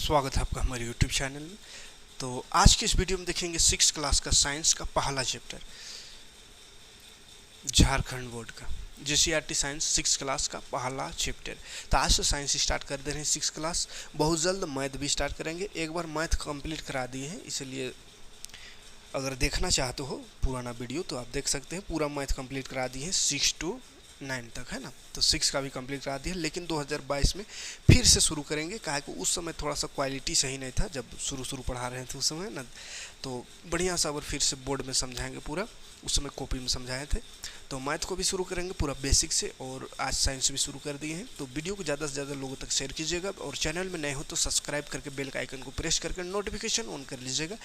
स्वागत है आपका हमारे YouTube चैनल में। तो आज की इस वीडियो में देखेंगे 6 क्लास का साइंस का पहला चैप्टर, झारखंड बोर्ड का JCRT साइंस 6 क्लास का पहला चैप्टर। तो आज से साइंस स्टार्ट कर दे रहे हैं 6 क्लास। बहुत जल्द मैथ भी स्टार्ट करेंगे। एक बार मैथ कंप्लीट करा दिए हैं, इसलिए अगर देखना चाहते हो पुराना वीडियो तो आप देख सकते हैं। पूरा मैथ कंप्लीट करा दिए हैं 6 to 9 तक, है ना। तो 6 का भी कंप्लीट करा दिया, लेकिन 2022 में फिर से शुरू करेंगे। काहे को उस समय थोड़ा सा क्वालिटी सही नहीं था जब शुरू पढ़ा रहे थे उस समय ना। तो बढ़िया सा अगर फिर से बोर्ड में समझाएंगे पूरा, उस समय कॉपी में समझाए थे। तो मैथ को भी शुरू करेंगे पूरा बेसिक से, और आज साइंस भी शुरू कर दिए हैं। तो वीडियो को ज़्यादा से ज़्यादा लोगों तक शेयर कीजिएगा, और चैनल में नए हो तो सब्सक्राइब करके बेल का आइकन को प्रेस करके नोटिफिकेशन ऑन कर लीजिएगा,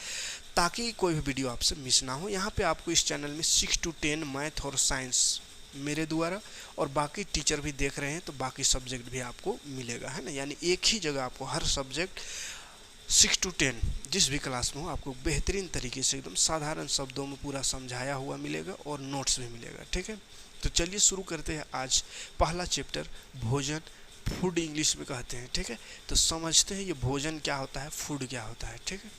ताकि कोई भी वीडियो आपसे मिस ना हो। यहाँ पे आपको इस चैनल में 6 to 10 मैथ और साइंस मेरे द्वारा, और बाकी टीचर भी देख रहे हैं तो बाकी सब्जेक्ट भी आपको मिलेगा, है ना। यानी एक ही जगह आपको हर सब्जेक्ट 6 to 10 जिस भी क्लास में हो आपको बेहतरीन तरीके से एकदम साधारण शब्दों में पूरा समझाया हुआ मिलेगा, और नोट्स भी मिलेगा, ठीक है। तो चलिए शुरू करते हैं आज पहला चैप्टर, भोजन। फूड इंग्लिश में कहते हैं, ठीक है। तो समझते हैं ये भोजन क्या होता है, फूड क्या होता है, ठीक है।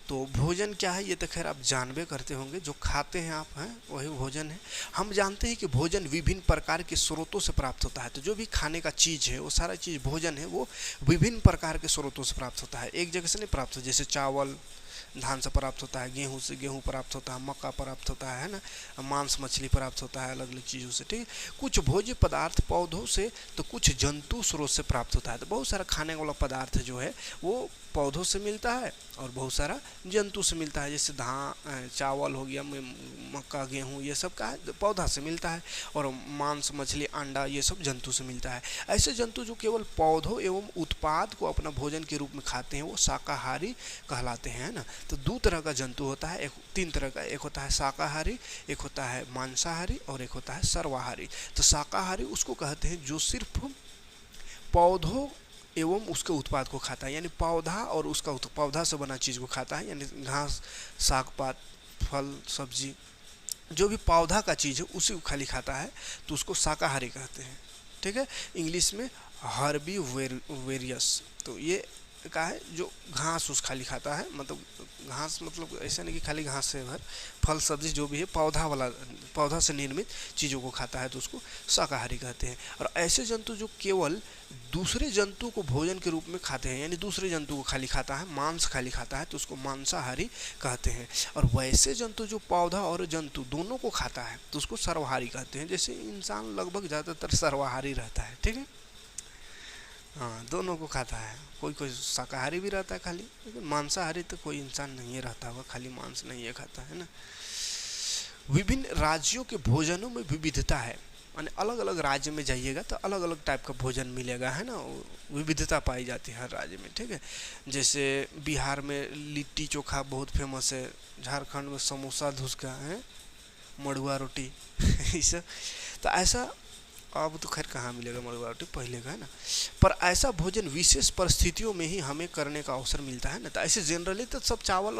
तो भोजन क्या है ये तो खैर आप जानबे करते होंगे, जो खाते हैं आप हैं वही भोजन है। हम जानते हैं कि भोजन विभिन्न प्रकार के स्रोतों से प्राप्त होता है। तो जो भी खाने का चीज़ है वो सारा चीज़ भोजन है, वो विभिन्न प्रकार के स्रोतों से प्राप्त होता है, एक जगह से नहीं प्राप्त होता। जैसे चावल धान से प्राप्त होता है, गेहूं से गेहूं प्राप्त होता है, मक्का प्राप्त होता है ना, मांस मछली प्राप्त होता है अलग अलग चीज़ों से, ठीक है। कुछ भोज्य पदार्थ पौधों से, तो कुछ जंतु स्रोत से प्राप्त होता है। तो बहुत सारा खाने वाला पदार्थ जो है वो पौधों से मिलता है, और बहुत सारा जंतु से मिलता है। जैसे चावल हो गया, मक्का गेहूँ, ये सब का पौधा से मिलता है, और मांस मछली अंडा ये सब जंतु से मिलता है। ऐसे जंतु जो केवल पौधों एवं उत्पाद को अपना भोजन के रूप में खाते हैं वो शाकाहारी कहलाते हैं, ना। तो दो तरह का जंतु होता है, तीन तरह का, एक होता है शाकाहारी, एक होता है मांसाहारी, और एक होता है सर्वाहारी। तो शाकाहारी उसको कहते हैं जो सिर्फ पौधों एवं उसके उत्पाद को खाता है, यानी पौधा और उसका पौधा से बना चीज़ को खाता है, यानी घास, साग पात, फल, सब्जी, जो भी पौधा का चीज़ है उसी को खाली खाता है, तो उसको शाकाहारी कहते हैं, ठीक है। इंग्लिश में हर्बीवोरियस। तो ये का है जो घास उस खाली खाता है, मतलब घास मतलब ऐसा नहीं कि खाली घास से भर, फल सब्जी जो भी है पौधा से निर्मित चीज़ों को खाता है, तो उसको शाकाहारी कहते हैं। और ऐसे जंतु जो केवल दूसरे जंतु को भोजन के रूप में खाते हैं, यानी दूसरे जंतु को खाली खाता है, मांस खाली खाता है, तो उसको मांसाहारी कहते हैं। और वैसे जंतु जो पौधा और जंतु दोनों को खाता है तो उसको सर्वाहारी कहते हैं। जैसे इंसान लगभग ज़्यादातर सर्वाहारी रहता है, ठीक है। हाँ, दोनों को खाता है। कोई कोई शाकाहारी भी रहता है खाली, लेकिन मांसाहारी तो कोई इंसान नहीं है रहता होगा, खाली मांस नहीं है खाता, है ना। विभिन्न राज्यों के भोजनों में विविधता है, यानी अलग अलग राज्य में जाइएगा तो अलग अलग टाइप का भोजन मिलेगा, है ना। विविधता पाई जाती है हर राज्य में, ठीक है। जैसे बिहार में लिट्टी चोखा बहुत फेमस है, झारखंड में समोसा धुसका है, मड़ुआ रोटी ये सब। तो ऐसा अब तो खैर कहाँ मिलेगा मड़ुआ रोटी, पहले का है ना। पर ऐसा भोजन विशेष परिस्थितियों में ही हमें करने का अवसर मिलता है ना। तो ऐसे जनरली तो सब चावल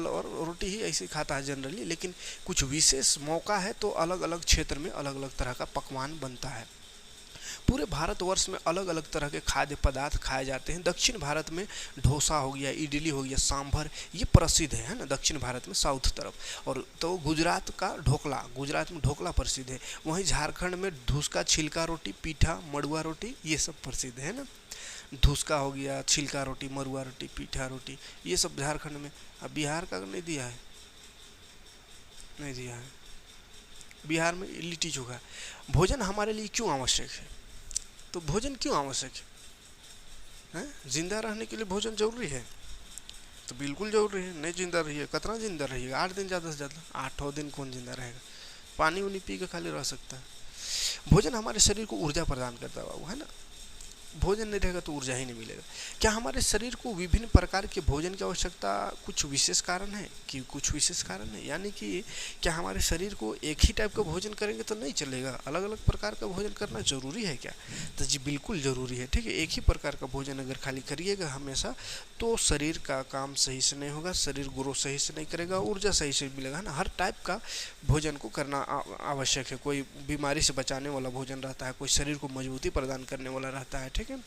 और रोटी ही ऐसे खाता है जनरली, लेकिन कुछ विशेष मौका है तो अलग अलग क्षेत्र में अलग अलग तरह का पकवान बनता है। पूरे भारतवर्ष में अलग अलग तरह के खाद्य पदार्थ खाए जाते हैं। दक्षिण भारत में डोसा हो गया, इडली हो गया, सांभर, ये प्रसिद्ध है ना, दक्षिण भारत में साउथ तरफ। और तो गुजरात का ढोकला, गुजरात में ढोकला प्रसिद्ध है। वहीं झारखंड में धुसका, छिलका रोटी, पीठा, मड़ुआ रोटी, ये सब प्रसिद्ध है ना। धुसका हो गया, छिलका रोटी, मड़ुआ रोटी, पीठा रोटी, ये सब झारखंड में। अब बिहार का नहीं दिया है, नहीं दिया है। बिहार में लिट्टी चोखा। भोजन हमारे लिए क्यों आवश्यक है? तो भोजन क्यों आवश्यक है? जिंदा रहने के लिए भोजन जरूरी है, तो बिल्कुल जरूरी है। नहीं जिंदा रहिए, कितना जिंदा रहिएगा? 8 दिन ज़्यादा से ज़्यादा, 8 दिन कौन जिंदा रहेगा? पानी उनी पी के खाली रह सकता है। भोजन हमारे शरीर को ऊर्जा प्रदान करता है बाबू, है ना। भोजन नहीं रहेगा तो ऊर्जा ही नहीं मिलेगा। क्या हमारे शरीर को विभिन्न प्रकार के भोजन की आवश्यकता कुछ विशेष कारण है कि कुछ विशेष कारण है? यानी कि क्या हमारे शरीर को एक ही टाइप का भोजन करेंगे तो नहीं चलेगा, अलग अलग प्रकार का भोजन करना जरूरी है क्या? तो जी बिल्कुल ज़रूरी है, ठीक है। एक ही प्रकार का भोजन अगर खाली करिएगा हमेशा तो शरीर का काम सही से नहीं होगा, शरीर ग्रोथ सही से नहीं करेगा, ऊर्जा सही से मिलेगा ना। हर टाइप का भोजन को करना आवश्यक है। कोई बीमारी से बचाने वाला भोजन रहता है, कोई शरीर को मजबूती प्रदान करने वाला रहता है, ठीक है।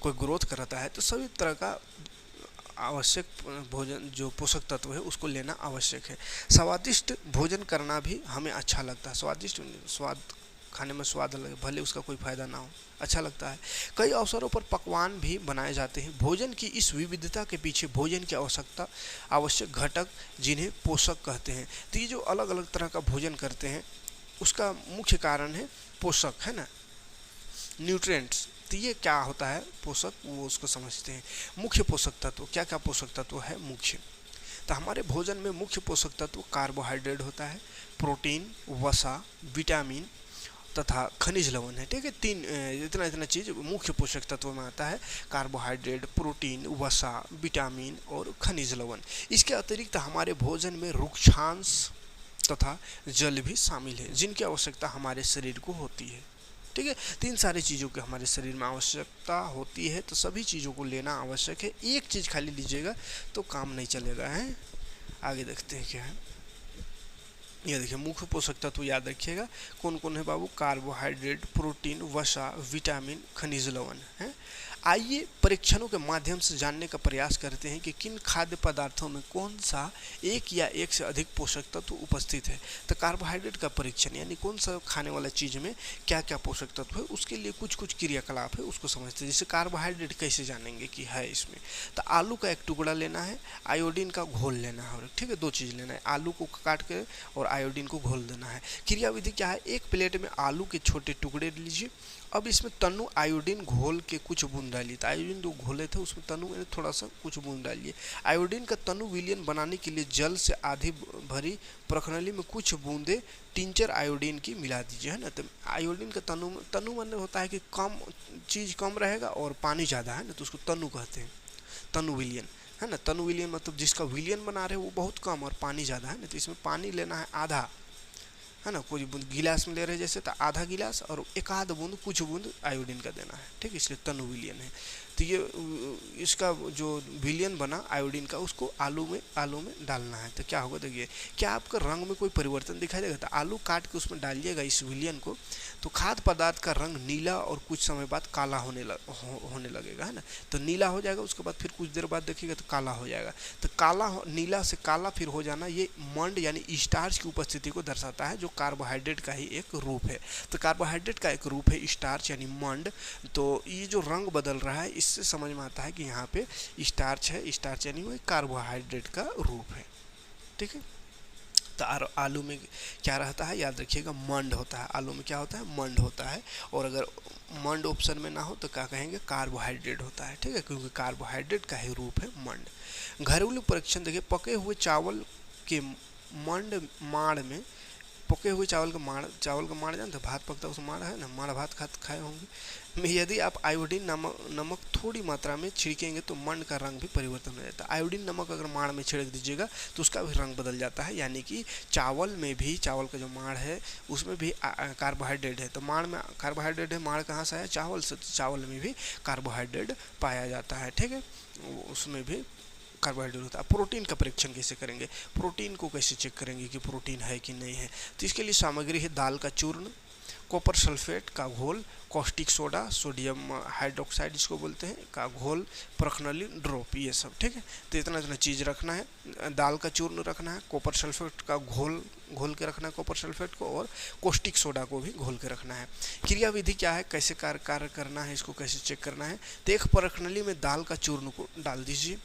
कोई ग्रोथ कराता है, तो सभी तरह का आवश्यक भोजन जो पोषक तत्व है उसको लेना आवश्यक है। स्वादिष्ट भोजन करना भी हमें अच्छा लगता है, स्वादिष्ट स्वाद खाने में स्वाद लगे, भले उसका कोई फायदा ना हो, अच्छा लगता है। कई अवसरों पर पकवान भी बनाए जाते हैं। भोजन की इस विविधता के पीछे भोजन की आवश्यक घटक जिन्हें पोषक कहते हैं। तो ये जो अलग अलग तरह का भोजन करते हैं उसका मुख्य कारण है पोषक, है ना, न्यूट्रिएंट्स। तो ये क्या होता है पोषक, वो उसको समझते हैं। मुख्य पोषक तत्व, क्या क्या पोषक तत्व है मुख्य। तो हमारे भोजन में मुख्य पोषक तत्व कार्बोहाइड्रेट होता है, प्रोटीन, वसा, विटामिन तथा खनिज लवण है। ठीक है, तीन इतना चीज मुख्य पोषक तत्व में आता है, कार्बोहाइड्रेट, प्रोटीन, वसा, विटामिन और खनिज लवण। इसके अतिरिक्त हमारे भोजन में रुक्षांश तथा जल भी शामिल है, जिनकी आवश्यकता हमारे शरीर को होती है। ठीक है, तीन सारी चीज़ों की हमारे शरीर में आवश्यकता होती है, तो सभी चीज़ों को लेना आवश्यक है। एक चीज़ खाली लीजिएगा तो काम नहीं चलेगा है। आगे देखते हैं क्या है। ये देखिए मुख्य पोषक तत्व याद रखिएगा कौन कौन है बाबू, कार्बोहाइड्रेट, प्रोटीन, वसा, विटामिन, खनिज लवण है। आइए परीक्षणों के माध्यम से जानने का प्रयास करते हैं कि किन खाद्य पदार्थों में कौन सा एक या एक से अधिक पोषक तत्व उपस्थित है। तो कार्बोहाइड्रेट का परीक्षण यानी कौन सा खाने वाला चीज़ में क्या क्या पोषक तत्व है, उसके लिए कुछ कुछ क्रियाकलाप है, उसको समझते हैं। जैसे कार्बोहाइड्रेट कैसे जानेंगे कि है इसमें, तो आलू का एक टुकड़ा लेना है, आयोडीन का घोल लेना है। ठीक है, दो चीज़ लेना है, आलू को काट के और आयोडीन को घोल देना है। क्रियाविधि क्या है, एक प्लेट में आलू के छोटे टुकड़े लीजिए, अब इसमें तनु आयोडीन घोल के कुछ बूंद डालिए। तो आयोडीन जो घोले थे उसमें तनु में थोड़ा सा कुछ बूंद डालिए। आयोडीन का तनु विलयन बनाने के लिए जल से आधी भरी प्रखनली में कुछ बूंदे टिंचर आयोडीन की मिला दीजिए, है ना। तो आयोडीन का तनु माने होता है कि कम चीज़ कम रहेगा और पानी ज़्यादा, है ना, तो उसको तनु कहते हैं, तनु विलयन, है ना। तनु विलयन मतलब जिसका विलयन बना रहे वो बहुत कम और पानी ज़्यादा, है ना। तो इसमें पानी लेना है आधा, है ना, कुछ बूंद गिलास में ले रहे जैसे, तो आधा गिलास और एक आध बूंद कुछ बूंद आयोडीन का देना है। ठीक है, इसलिए तनु विलयन है। तो ये इसका जो विलयन बना आयोडीन का उसको आलू में डालना है। तो क्या होगा देखिए, क्या आपका रंग में कोई परिवर्तन दिखाई देगा। तो आलू काट के उसमें डालिएगा इस विलयन को, तो खाद्य पदार्थ का रंग नीला और कुछ समय बाद काला होने लगेगा, है ना। तो नीला हो जाएगा, उसके बाद फिर कुछ देर बाद देखिएगा तो काला हो जाएगा। तो नीला से काला फिर हो जाना, ये मंड यानी स्टार्च की उपस्थिति को दर्शाता है, जो कार्बोहाइड्रेट का ही एक रूप है। तो कार्बोहाइड्रेट का एक रूप है स्टार्च यानी मंड। तो ये जो रंग बदल रहा है इससे समझ में आता है कि यहाँ पे स्टार्च है, स्टार्च यानी वो कार्बोहाइड्रेट का रूप है। ठीक है, तो आलू में क्या रहता है याद रखिएगा, मंड होता है। आलू में क्या होता है, मंड होता है। और अगर मंड ऑप्शन में ना हो तो क्या कहेंगे, कार्बोहाइड्रेट होता है। ठीक है, क्योंकि कार्बोहाइड्रेट का ही रूप है मंड। घरेलू परीक्षण देखिए, पके हुए चावल के माड़ में, पके हुए चावल का माड़ जानते, भात पकता है उस माड़ है ना, माड़ भात खाए होंगे में यदि आप आयोडीन नमक थोड़ी मात्रा में छिड़केंगे तो मंड का रंग भी परिवर्तन हो जाता है। आयोडीन नमक अगर माड़ में छिड़क दीजिएगा तो उसका भी रंग बदल जाता है, यानी कि चावल में भी, चावल का जो माड़ है उसमें भी कार्बोहाइड्रेट है। तो माड़ में कार्बोहाइड्रेट है, माड़ कहाँ से आया, चावल से। चावल में भी कार्बोहाइड्रेट पाया जाता है। ठीक है, उसमें भी कार्बोहाइड्रेट होता है। प्रोटीन का परीक्षण कैसे करेंगे, प्रोटीन को कैसे चेक करेंगे कि प्रोटीन है कि नहीं है। तो इसके लिए सामग्री है दाल का चूर्ण, कॉपर सल्फेट का घोल, कॉस्टिक सोडा, सोडियम हाइड्रोक्साइड जिसको बोलते हैं का घोल, प्रखनली ड्रॉप, ये सब। ठीक है, तो इतना चीज़ रखना है। दाल का चूर्ण रखना है, कॉपर सल्फेट का घोल के रखना है कॉपर सल्फेट को, और कॉस्टिक सोडा को भी घोल के रखना है। क्रियाविधि क्या है, कैसे कार्य करना है, इसको कैसे चेक करना है। तो एक प्रखनली में दाल का चूर्ण को डाल दीजिए।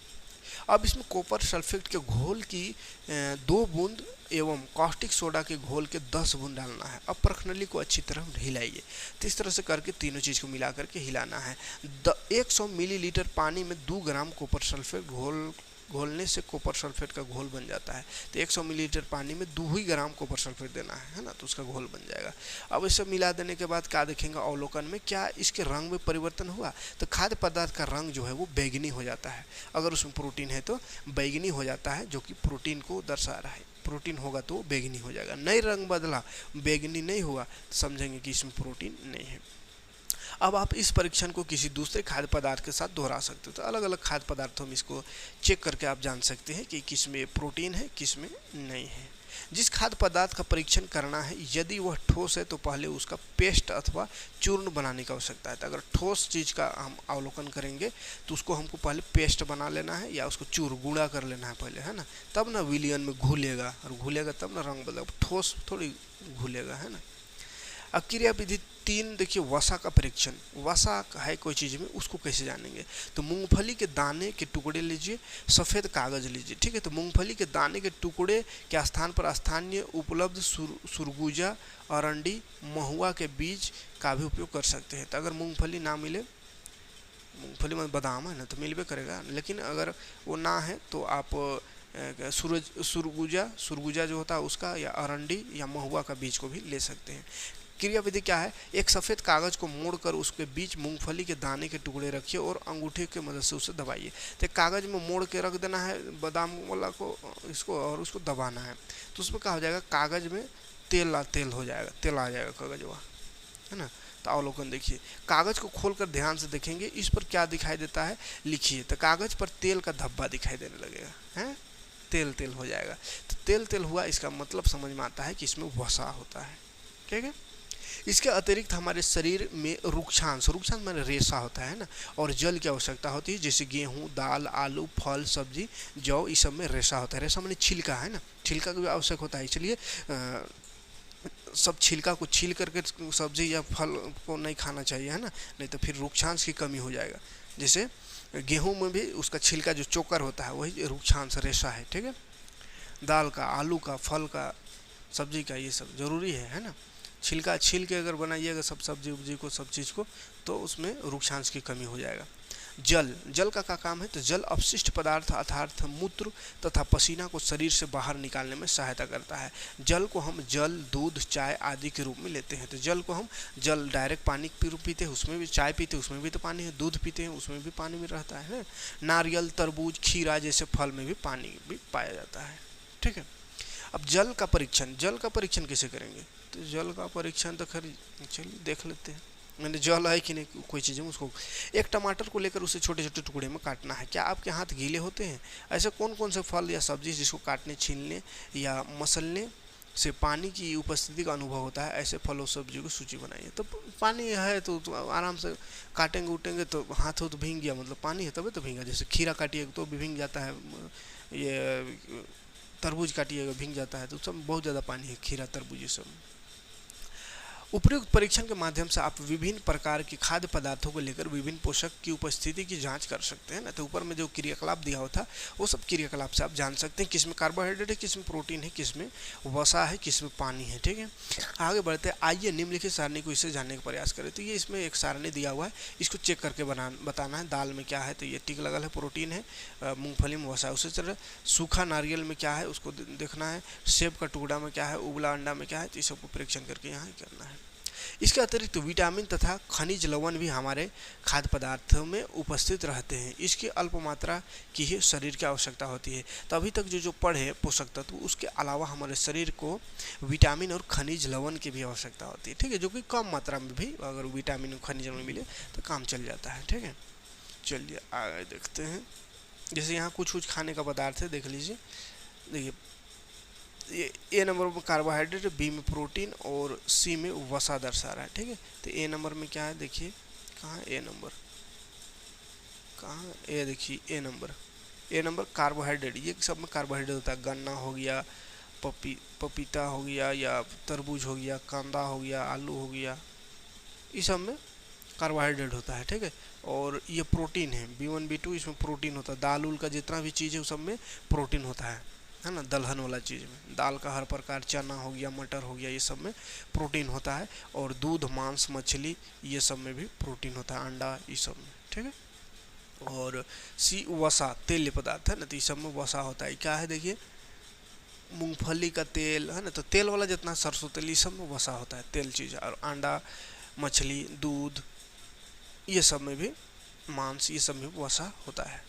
अब इसमें कॉपर सल्फेट के घोल की 2 बूंद एवं कॉस्टिक सोडा के घोल के 10 बूंद डालना है। अब प्रखनली को अच्छी तरह हिलाइए। तो इस तरह से करके तीनों चीज़ को मिला करके हिलाना है। 100 मिलीलीटर पानी में 2 ग्राम कॉपर सल्फेट घोलने से कॉपर सल्फेट का घोल बन जाता है। तो 100 मिलीलीटर पानी में 2 ही ग्राम कॉपर सल्फेट देना है ना, तो उसका घोल बन जाएगा। अब इसे मिला देने के बाद क्या देखेंगे अवलोकन में, क्या इसके रंग में परिवर्तन हुआ। तो खाद्य पदार्थ का रंग जो है वो बैंगनी हो जाता है। अगर उसमें प्रोटीन है तो बैंगनी हो जाता है, जो कि प्रोटीन को दर्शा रहा है। प्रोटीन होगा तो बैंगनी हो जाएगा। नई रंग बदला, बैंगनी नहीं हुआ, तो समझेंगे कि इसमें प्रोटीन नहीं है। अब आप इस परीक्षण को किसी दूसरे खाद्य पदार्थ के साथ दोहरा सकते हो। तो अलग अलग खाद्य पदार्थों में इसको चेक करके आप जान सकते हैं कि किस में प्रोटीन है, किस में नहीं है। जिस खाद्य पदार्थ का परीक्षण करना है यदि वह ठोस है तो पहले उसका पेस्ट अथवा चूर्ण बनाने की आवश्यकता है। तो अगर ठोस चीज़ का हम अवलोकन करेंगे तो उसको हमको पहले पेस्ट बना लेना है या उसको चूर्ण गुड़ा कर लेना है पहले, है ना, तब ना विलियन में घुलेगा, और घुलेगा तब ना रंग बदलेगा, ठोस थोड़ी घुलेगा, है ना। अब क्रिया विधि 3 देखिए, वसा का परीक्षण। वसा है कोई चीज़ में, उसको कैसे जानेंगे? तो मूंगफली के दाने के टुकड़े लीजिए, सफ़ेद कागज लीजिए, ठीक है। तो मूंगफली के दाने के टुकड़े के स्थान पर स्थानीय उपलब्ध सुरगुजा, अरंडी, महुआ के बीज का भी उपयोग कर सकते हैं। तो अगर मूंगफली ना मिले, मूंगफली में बादाम है ना, तो मिलबे करेगा, लेकिन अगर वो ना है तो आप सुरगुजा जो होता है उसका, या अरंडी या महुआ का बीज को भी ले सकते हैं। क्रिया विधि क्या है? एक सफ़ेद कागज़ को मोड़कर उसके बीच मूंगफली के दाने के टुकड़े रखिए और अंगूठे की मदद से उसे दबाइए। तो कागज़ में मोड़ के रख देना है बादाम वाला को, इसको, और उसको दबाना है, तो उसमें क्या हो जाएगा, कागज़ में तेल हो जाएगा, तेल आ जाएगा कागज हुआ, है ना। तो अवलोकन देखिए, कागज़ को खोलकर ध्यान से देखेंगे, इस पर क्या दिखाई देता है लिखिए। तो कागज़ पर तेल का धब्बा दिखाई देने लगेगा, है, तेल हो जाएगा। तो तेल हुआ, इसका मतलब समझ में आता है कि इसमें वसा होता है, ठीक है। इसके अतिरिक्त हमारे शरीर में रुक्षांश माने रेशा होता है ना, और जल की आवश्यकता होती है, जैसे गेहूँ, दाल, आलू, फल, सब्जी, जौ, इस सब में रेशा होता है। रेशा माने छिलका, है ना, छिलका का भी आवश्यक होता है, इसलिए सब छिलका को छील करके सब्जी या फल को नहीं खाना चाहिए, है ना, नहीं तो फिर रुक्षांश की कमी हो जाएगा। जैसे गेहूँ में भी उसका छिलका जो चोकर होता है वही रुक्षांश रेशा है, ठीक है। दाल का, आलू का, फल का, सब्जी का, ये सब जरूरी है ना। छिलका छील के अगर बनाइएगा सब सब्जी उब्जी को, सब चीज़ को, तो उसमें रुक्षांश की कमी हो जाएगा। जल का काम है? तो जल अपशिष्ट पदार्थ अर्थात मूत्र तथा पसीना को शरीर से बाहर निकालने में सहायता करता है। जल को हम जल, दूध, चाय आदि के रूप में लेते हैं। तो जल को हम डायरेक्ट पानी के रूप पीते हैं, उसमें भी चाय पीते हैं, उसमें भी तो पानी है, दूध पीते हैं, उसमें भी पानी में रहता है। नारियल, तरबूज, खीरा जैसे फल में भी पानी भी पाया जाता है, ठीक है। अब जल का परीक्षण कैसे करेंगे? तो जल का परीक्षण तो खैर चलिए देख लेते हैं, मैंने जल है कि नहीं कोई चीज़ में। उसको एक टमाटर को लेकर उसे छोटे छोटे टुकड़े में काटना है। क्या आपके हाथ गीले होते हैं? ऐसे कौन कौन से फल या सब्जी जिसको काटने, छीलने या मसलने से पानी की उपस्थिति का अनुभव होता है, ऐसे फलों सब्जियों की सूची बनाइए। तो पानी है तो आराम से काटेंगे उटेंगे तो हाथ तो भींग गया, मतलब पानी है तभी तो भींगा। जैसे खीरा काटिए तो भी भींग जाता है, ये तरबूज काटिएगा भींग जाता है, तो सब बहुत ज़्यादा पानी है, खीरा, तरबूज, ये सब। उपयुक्त परीक्षण के माध्यम से आप विभिन्न प्रकार के खाद्य पदार्थों को लेकर विभिन्न पोषक की उपस्थिति की जांच कर सकते हैं ना। तो ऊपर में जो क्रियाकलाप दिया हुआ था वो सब क्रियाकलाप से आप जान सकते हैं किसमें कार्बोहाइड्रेट है, किसमें प्रोटीन है, किसमें वसा है, किसमें पानी है, ठीक है। आगे बढ़ते हैं, आइए निम्नलिखित सारणी को इससे जानने का प्रयास करें। तो ये इसमें एक सारणी दिया हुआ है, इसको चेक करके बताना है। दाल में क्या है, तो ये टिक लगल है, प्रोटीन है। मूँगफली में वसा है। उसी तरह सूखा नारियल में क्या है उसको देखना है। सेब का टुकड़ा में क्या है, उबला अंडा में क्या है, तो इस सबको परीक्षण करके यहाँ करना है। इसके अतिरिक्त विटामिन तथा खनिज लवण भी हमारे खाद्य पदार्थों में उपस्थित रहते हैं। इसकी अल्प मात्रा की ही शरीर की आवश्यकता होती है। तो अभी तक जो पढ़े पोषक तत्व, उसके अलावा हमारे शरीर को विटामिन और खनिज लवण की भी आवश्यकता होती है, ठीक है, जो कि कम मात्रा में भी अगर विटामिन और खनिज लवण मिले तो काम चल जाता है, ठीक है। चलिए आगे देखते हैं। जैसे यहाँ कुछ खाने का पदार्थ है, देख लीजिए। देखिए ए नंबर में कार्बोहाइड्रेट, बी में प्रोटीन और सी में वसा दर्शा रहा है, ठीक है। तो ए नंबर में क्या है, देखिए कहाँ ए नंबर, कहाँ ए, देखिए ए नंबर कार्बोहाइड्रेट, ये सब में कार्बोहाइड्रेट होता है। गन्ना हो गया, पपीता हो गया, या तरबूज हो गया, कांदा हो गया, आलू हो गया, इस सब में कार्बोहाइड्रेट होता है, ठीक है। और ये प्रोटीन है, B1 B2, इसमें प्रोटीन होता है। दाल उल का जितना भी चीज़ है उस सब में प्रोटीन होता है ना। दलहन वाला चीज़ में दाल का हर प्रकार, चना हो गया, मटर हो गया, ये सब में प्रोटीन होता है। और दूध, मांस, मछली, ये सब में भी प्रोटीन होता है, अंडा, ये सब में, ठीक है। और सी वसा, तेल पदार्थ है ना, तो इस सब में वसा होता है। क्या है, देखिए मूंगफली का तेल है ना, तो तेल वाला जितना सरसों तेल, ये सब में वसा होता है, तेल चीज़। और अंडा, मछली, दूध, ये सब में भी, मांस, ये सब में वसा होता है।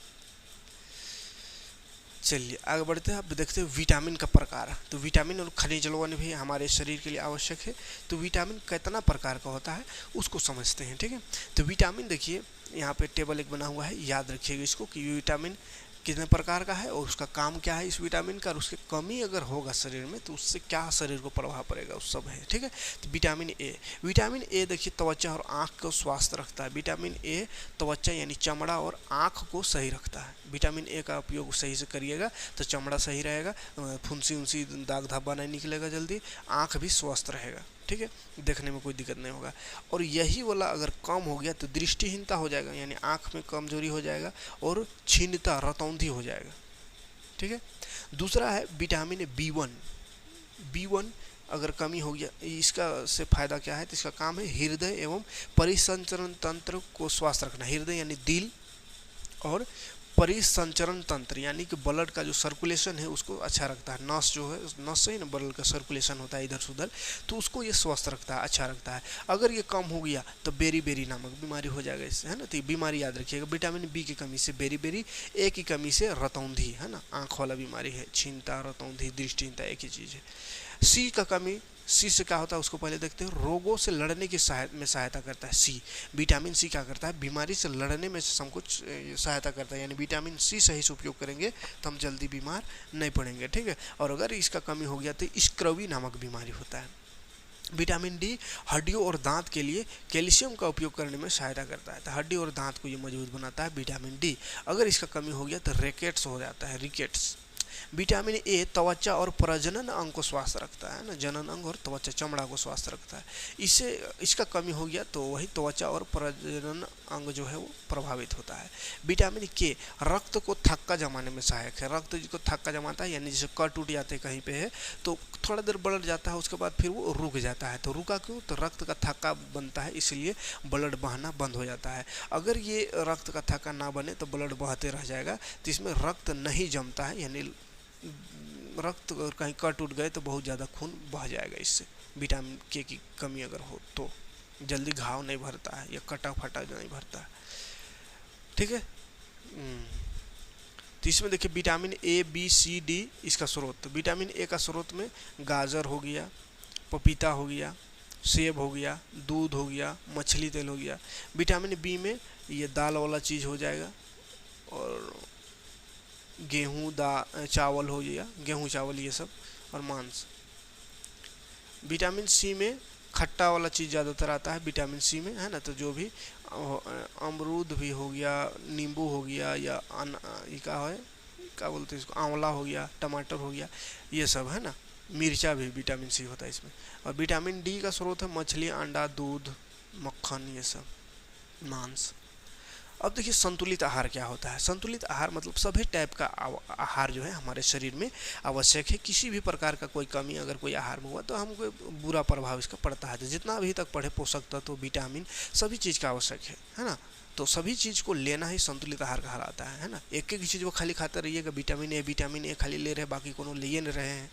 चलिए आगे बढ़ते हैं। अब देखते हैं विटामिन का प्रकार। तो विटामिन और खनिज लवण भी हमारे शरीर के लिए आवश्यक है। तो विटामिन कितना प्रकार का होता है उसको समझते हैं, ठीक है। तो विटामिन देखिए यहाँ पे टेबल एक बना हुआ है, याद रखिएगा इसको कि विटामिन कितने प्रकार का है और उसका काम क्या है इस विटामिन का, और उसकी कमी अगर होगा शरीर में तो उससे क्या शरीर को प्रभाव पड़ेगा, उस सब है। ठीक है, तो विटामिन ए देखिए त्वचा और आँख को स्वस्थ रखता है। विटामिन ए त्वचा यानी चमड़ा और आँख को सही रखता है। विटामिन ए का उपयोग सही से करिएगा तो चमड़ा सही रहेगा, फुंसी उनसी दाग धब्बा नहीं निकलेगा जल्दी, आँख भी स्वस्थ रहेगा। ठीक है, देखने में कोई दिक्कत नहीं होगा। और यही वाला अगर कम हो गया तो दृष्टिहीनता हो जाएगा, यानी आँख में कमजोरी हो जाएगा और क्षीणता रतौंधी हो जाएगा। ठीक है, दूसरा है विटामिन बी वन अगर कमी हो गया, इसका से फायदा क्या है, तो इसका काम है हृदय एवं परिसंचरण तंत्र को स्वस्थ रखना। हृदय यानी दिल और परिसंचरण तंत्र यानी कि ब्लड का जो सर्कुलेशन है उसको अच्छा रखता है। नस जो है, नस से ही ना ब्लड का सर्कुलेशन होता है इधर से उधर, तो उसको ये स्वस्थ रखता है, अच्छा रखता है। अगर ये कम हो गया तो बेरी नामक बीमारी हो जाएगा इससे, है ना। तो ये बीमारी याद रखिएगा, विटामिन बी की कमी से बेरी, ए की कमी से रतौंधी, है ना, आँख वाला बीमारी है, क्षीणता, रतौंधी, दृष्टिहीनता एक ही चीज़ है। सी का कमी, सी से क्या होता है उसको पहले देखते हैं। रोगों से लड़ने की सहायता करता है सी। विटामिन सी क्या करता है, बीमारी से लड़ने में हमको सहायता करता है, यानी विटामिन सी सही से उपयोग करेंगे तो हम जल्दी बीमार नहीं पड़ेंगे। ठीक है, और अगर इसका कमी हो गया तो स्क्रवी नामक बीमारी होता है। विटामिन डी हड्डियों और दांत के लिए कैल्शियम का उपयोग करने में सहायता करता है, तो हड्डी और दांत को ये मजबूत बनाता है विटामिन डी। अगर इसका कमी हो गया तो रिकेट्स हो जाता है, रिकेट्स। विटामिन ए त्वचा और प्रजनन अंग को स्वस्थ रखता है ना, जनन अंग और त्वचा चमड़ा को स्वस्थ रखता है। इससे इसका कमी हो गया तो वही त्वचा और प्रजनन अंग जो है वो प्रभावित होता है। विटामिन के रक्त को थक्का जमाने में सहायक है। रक्त जिसको थक्का जमाता है, यानी जैसे कट उठ जाते कहीं पे है तो थोड़ा देर ब्लड जाता है, उसके बाद फिर वो रुक जाता है। तो रुका क्यों, तो रक्त का थक्का बनता है, इसलिए ब्लड बहना बंद हो जाता है। अगर ये रक्त का थक्का ना बने तो ब्लड बहते रह जाएगा, तो इसमें रक्त नहीं जमता है, यानी रक्त अगर कहीं कट उठ गए तो बहुत ज़्यादा खून बह जाएगा। इससे विटामिन के की कमी अगर हो तो जल्दी घाव नहीं भरता है या कटा फटा नहीं भरता है। ठीक है, तो इसमें देखिए vitamin A B C D इसका स्रोत। विटामिन ए का स्रोत में गाजर हो गया, पपीता हो गया, सेब हो गया, दूध हो गया, मछली तेल हो गया। विटामिन बी में ये दाल वाला चीज़ हो जाएगा, और गेहूँ चावल हो गया, गेहूँ चावल ये सब, और मांस। विटामिन सी में खट्टा वाला चीज़ ज़्यादातर आता है विटामिन सी में, है ना। तो जो भी अमरूद भी हो गया, नींबू हो गया, या ये क्या बोलते हैं इसको, आंवला हो गया, टमाटर हो गया, ये सब, है ना। मिर्चा भी विटामिन सी होता है इसमें। और विटामिन डी का स्रोत है मछली, अंडा, दूध, मक्खन, ये सब, मांस। अब देखिए संतुलित आहार क्या होता है। संतुलित आहार मतलब सभी टाइप का आहार जो है हमारे शरीर में आवश्यक है। किसी भी प्रकार का कोई कमी अगर कोई आहार में हुआ तो हमको बुरा प्रभाव इसका पड़ता है। तो जितना अभी तक पढ़े पोषक तत्व, विटामिन, सभी चीज़ का आवश्यक है ना। तो सभी चीज़ को लेना ही संतुलित आहार कहलाता है ना। एक एक चीज़ को खाली खाते रहिएगा, विटामिन ए खाली ले रहे, बाकी कोनो लिए नहीं रहे हैं,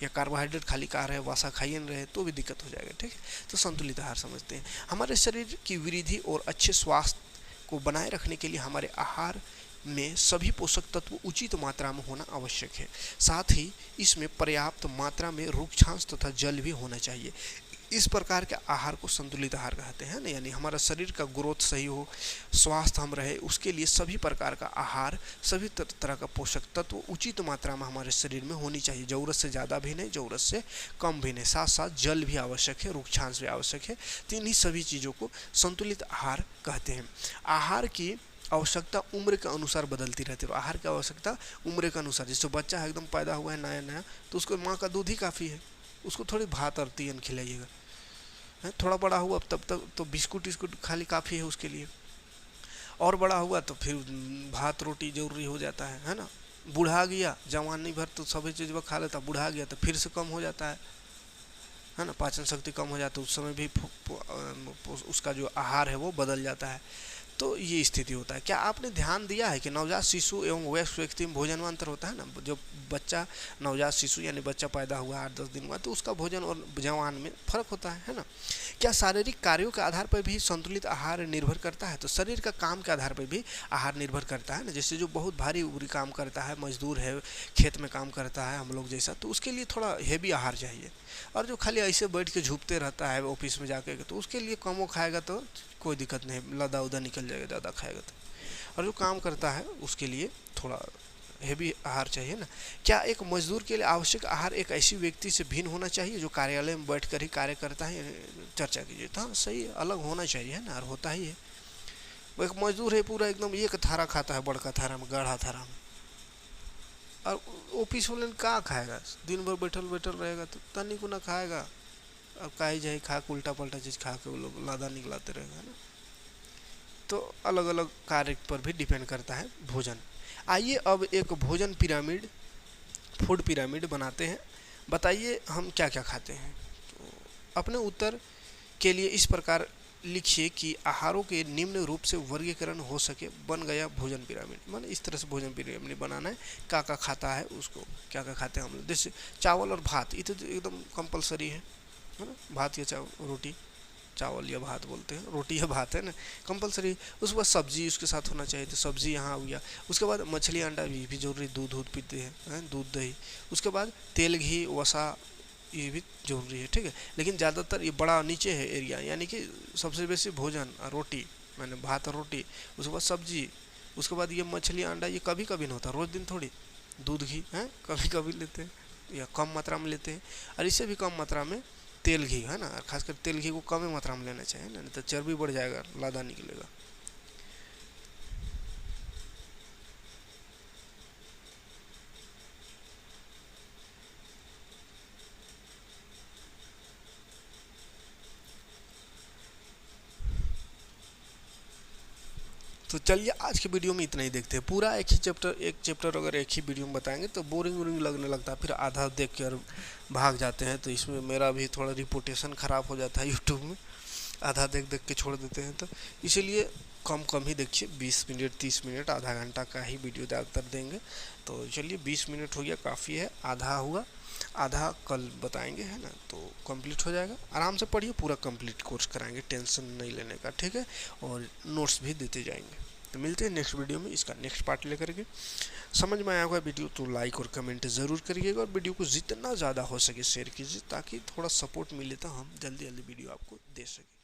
या कार्बोहाइड्रेट खाली खा रहे हैं, वसा खाइए नहीं रहे, तो भी दिक्कत हो जाएगा। ठीक है, तो संतुलित आहार समझते हैं। हमारे शरीर की वृद्धि और अच्छे स्वास्थ्य को बनाए रखने के लिए हमारे आहार में सभी पोषक तत्व उचित मात्रा में होना आवश्यक है। साथ ही इसमें पर्याप्त मात्रा में रुक्षांश तथा जल भी होना चाहिए। इस प्रकार के आहार को संतुलित आहार कहते हैं ना, यानी हमारा शरीर का ग्रोथ सही हो, स्वास्थ्य हम रहे, उसके लिए सभी प्रकार का आहार, सभी तरह का पोषक तत्व उचित मात्रा में हमारे शरीर में होनी चाहिए। ज़रूरत से ज़्यादा भी नहीं, ज़रूरत से कम भी नहीं। साथ साथ जल भी आवश्यक है, रुक्षांश भी आवश्यक है। तो इन्हीं सभी चीज़ों को संतुलित आहार कहते हैं। आहार की आवश्यकता उम्र के अनुसार बदलती रहती है। आहार की आवश्यकता उम्र के अनुसार, जैसे बच्चा है एकदम पैदा हुआ है नया तो उसको माँ का दूध ही काफ़ी है, उसको थोड़ी भात और तीयन खिलाइएगा। थोड़ा बड़ा हुआ तब तक तो बिस्कुट खाली काफ़ी है उसके लिए, और बड़ा हुआ तो फिर भात रोटी जरूरी हो जाता है ना। बूढ़ा गया, जवान नहीं भर तो सभी चीज़ वो खा लेता, बूढ़ा गया तो फिर से कम हो जाता है ना, पाचन शक्ति कम हो जाती है, उस समय भी उसका जो आहार है वो बदल जाता है। तो ये स्थिति होता है। क्या आपने ध्यान दिया है कि नवजात शिशु एवं वयस्क व्यक्ति में भोजन में अंतर होता है ना। जो बच्चा नवजात शिशु यानी बच्चा पैदा हुआ 8-10 दिन हुआ तो उसका भोजन और जवान में फर्क होता है ना। क्या शारीरिक कार्यों के आधार पर भी संतुलित आहार निर्भर करता है। तो शरीर का काम के आधार पर भी आहार निर्भर करता है ना। जैसे जो बहुत भारी उबरी काम करता है, मजदूर है, खेत में काम करता है हम लोग जैसा, तो उसके लिए थोड़ा हेवी आहार चाहिए। और जो खाली ऐसे बैठ के झुकते रहता है ऑफिस में जाके, तो उसके लिए कमो खाएगा तो कोई दिक्कत नहीं, लदा उदा निकल जाएगा ज़्यादा खाएगा तो। और जो काम करता है उसके लिए थोड़ा हेवी आहार चाहिए ना। क्या एक मजदूर के लिए आवश्यक आहार एक ऐसी व्यक्ति से भिन्न होना चाहिए जो कार्यालय में बैठकर ही कार्य करता है? चर्चा कीजिए। तो हाँ सही, अलग होना चाहिए है ना, और होता ही है। वो एक मजदूर है, पूरा एकदम एक थारा खाता है, बड़का थारा में, गाढ़ा थारा में, और ऑफिस वाले ने कहाँ खाएगा? दिन भर बैठल बैठल रहेगा तो तनी को ना खाएगा। अब काहे जाए खा के, उल्टा पल्टा चीज़ खा के वो लोग लादा निकलाते रहेगा ना। तो अलग अलग कार्य पर भी डिपेंड करता है भोजन। आइए अब एक भोजन पिरामिड, फूड पिरामिड बनाते हैं। बताइए हम क्या क्या खाते हैं। तो अपने उत्तर के लिए इस प्रकार लिखिए कि आहारों के निम्न रूप से वर्गीकरण हो सके, बन गया भोजन पिरामिड। माने इस तरह से भोजन पिरामिड बनाना है, क्या क्या खाता है उसको, क्या क्या खाते हैं हम लोग। जैसे चावल और भात, ये तो एकदम कंपलसरी है ना। भात या चावल, रोटी, चावल या भात बोलते हैं, रोटी या भात है ना, कंपलसरी। उसके बाद सब्जी उसके साथ होना चाहिए, तो सब्जी यहाँ हो गया। उसके बाद मछली अंडा भी जरूरी, दूध पीते हैं, दूध दही। उसके बाद तेल घी वसा, ये भी जरूरी है, ठीक है। लेकिन ज़्यादातर ये बड़ा नीचे है एरिया, यानी कि सबसे बेसी भोजन और रोटी, मैंने भात और रोटी, उसके बाद सब्जी, उसके बाद ये मछली अंडा, ये कभी कभी नहीं होता, रोज दिन थोड़ी। दूध घी है कभी कभी लेते हैं, या कम मात्रा में लेते हैं। और इससे भी कम मात्रा में तेल घी है ना, और खासकर तेल घी को कम मात्रा में लेना चाहिए ना, नहीं तो चर्बी बढ़ जाएगा, लादा निकलेगा। तो चलिए आज के वीडियो में इतना ही देखते हैं। पूरा एक चैप्टर अगर एक ही वीडियो में बताएंगे तो बोरिंग लगने लगता है, फिर आधा देख कर भाग जाते हैं। तो इसमें मेरा भी थोड़ा रिपोर्टेशन ख़राब हो जाता है यूट्यूब में, आधा देख देख के छोड़ देते हैं। तो इसीलिए कम ही देखिए, 20 मिनट 30 मिनट आधा घंटा का ही वीडियो ज़्यादातर देंगे। तो चलिए 20 मिनट हो गया, काफ़ी है, आधा हुआ, आधा कल बताएंगे है ना, तो कंप्लीट हो जाएगा। आराम से पढ़िए, पूरा कंप्लीट कोर्स कराएंगे, टेंशन नहीं लेने का, ठीक है। और नोट्स भी देते जाएंगे। तो मिलते हैं नेक्स्ट वीडियो में, इसका नेक्स्ट पार्ट लेकर के। समझ में आया होगा वीडियो तो लाइक और कमेंट ज़रूर करिएगा, और वीडियो को जितना ज़्यादा हो सके शेयर कीजिए, ताकि थोड़ा सपोर्ट मिले तो हम जल्दी वीडियो आपको दे सकें।